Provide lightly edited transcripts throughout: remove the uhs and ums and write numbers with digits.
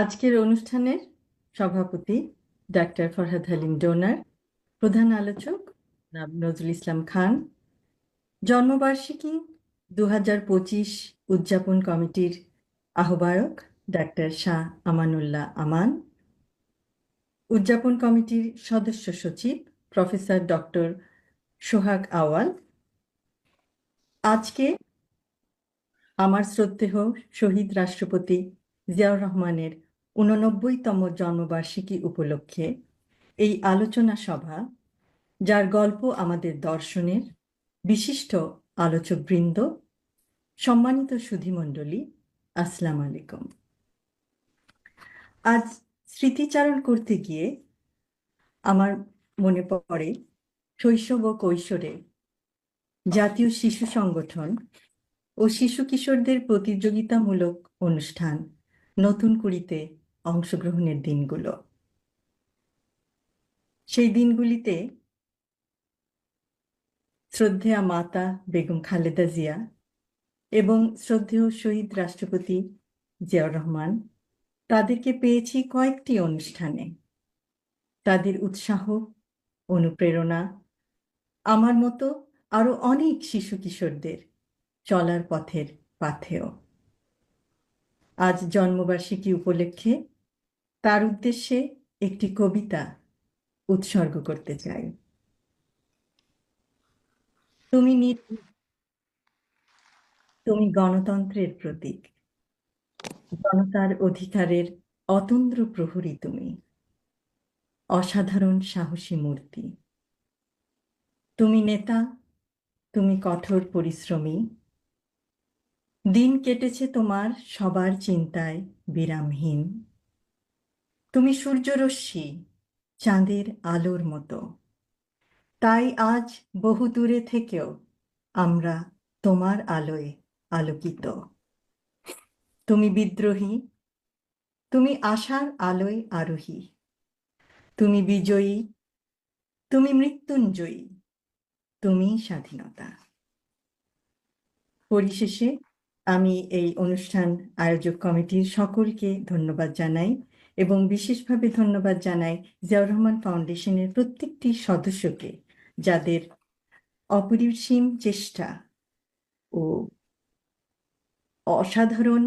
আজকের অনুষ্ঠানের সভাপতি ডাক্তার ফরহাদ হালিম ডোনার, প্রধান আলোচক নজরুল ইসলাম খান, জন্মবার্ষিকী 2025 উদযাপন কমিটির আহ্বায়ক ডাক্তার শাহ আমানুল্লাহ আমান, উদযাপন কমিটির সদস্য সচিব প্রফেসর ডক্টর সোহাগ আওয়াল। আজকে আমার শ্রদ্ধেয় শহীদ রাষ্ট্রপতি জিয়াউর রহমানের 89তম জন্মবার্ষিকী উপলক্ষে এই আলোচনা সভা, যার গল্প আমাদের দর্শনের বিশিষ্ট আলোচকবৃন্দ, সম্মানিত সুধীমণ্ডলী, আসসালামু আলাইকুম। আজ স্মৃতিচারণ করতে গিয়ে আমার মনে পড়ে শৈশব ও কৈশোরে জাতীয় শিশু সংগঠন ও শিশু কিশোরদের প্রতিযোগিতামূলক অনুষ্ঠান নতুন কুড়িতে অংশগ্রহণের দিনগুলো। সেই দিনগুলিতে শ্রদ্ধেয়া মাতা বেগম খালেদা জিয়া এবং শ্রদ্ধেয় শহীদ রাষ্ট্রপতি জিয়াউর রহমান, তাদেরকে পেয়েছি কয়েকটি অনুষ্ঠানে। তাদের উৎসাহ, অনুপ্রেরণা আমার মতো আরো অনেক শিশু কিশোরদের চলার পথের পাথেয়। আজ জন্মবার্ষিকী উপলক্ষে তার উদ্দেশ্যে একটি কবিতা উৎসর্গ করতে চাই। তুমি গণতন্ত্রের প্রতীক, জনতার অধিকারের অতন্দ্র প্রহরী, তুমি অসাধারণ সাহসী মূর্তি। তুমি নেতা, তুমি কঠোর পরিশ্রমী, দিন কেটেছে তোমার সবার চিন্তায় বিরামহীন। তুমি সূর্যরশ্মি, চাঁদের আলোর মতো, তাই আজ বহু দূরে থেকেও আমরা তোমার আলোয় আলোকিত। তুমি বিদ্রোহী, তুমি আশার আলোয় আরোহী, তুমি বিজয়ী, তুমি মৃত্যুঞ্জয়ী, তুমি স্বাধীনতা। পরিশেষে আমি এই অনুষ্ঠান আয়োজক কমিটির সকলকে ধন্যবাদ জানাই এবং বিশেষভাবে ধন্যবাদ জানাই জিয়াউর রহমান ফাউন্ডেশনের প্রত্যেকটি সদস্যকে, যাদের অপরিসীম চেষ্টা ও অসাধারণ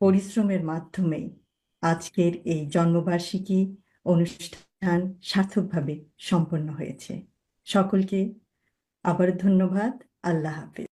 পরিশ্রমের মাধ্যমে আজকের এই জন্মবার্ষিকী অনুষ্ঠান সার্থকভাবে সম্পন্ন হয়েছে। সকলকে আবার ধন্যবাদ। আল্লাহ হাফেজ।